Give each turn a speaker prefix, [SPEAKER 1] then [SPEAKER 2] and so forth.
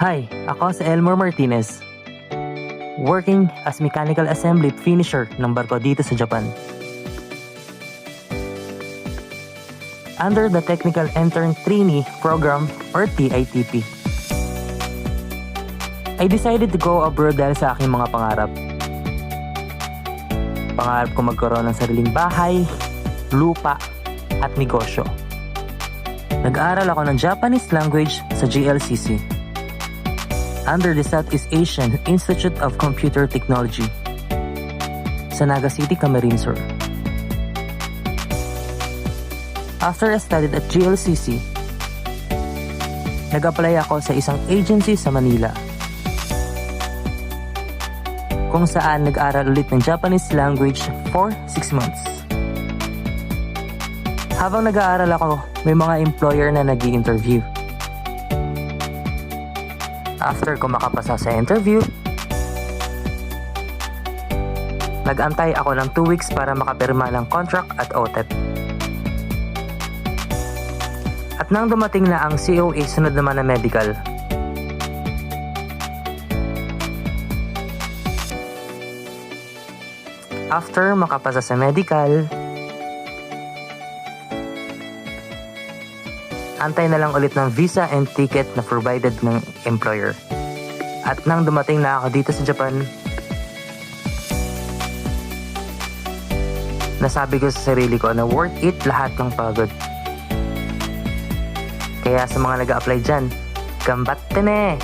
[SPEAKER 1] Hi, ako si Elmore Martinez. Working as mechanical assembly finisher ng barko dito sa Japan. Under the Technical Intern Trainee Program or TITP. I decided to go abroad dahil sa aking mga pangarap. Pangarap ko magkaroon ng sariling bahay, lupa, at negosyo. Nag-aaral ako ng Japanese language sa GLCC. Under the Southeast Asian Institute of Computer Technology sa Naga City, Camarines Sur. After I studied at GLCC, nag-apply ako sa isang agency sa Manila kung saan nag-aral ulit ng Japanese language for 6 months. Habang nag-aaral ako, may mga employer na nag-i-interview. After ko makapasa sa interview, nag-antay ako ng 2 weeks para makapirma ng contract at OTEP. At nang dumating na ang COA, sunod naman na medical. After makapasa sa medical, antay na lang ulit ng visa and ticket na provided ng employer. At nang dumating na ako dito sa Japan, nasabi ko sa sarili ko na worth it lahat ng pagod. Kaya sa mga nag-a-apply dyan, gambatte ne!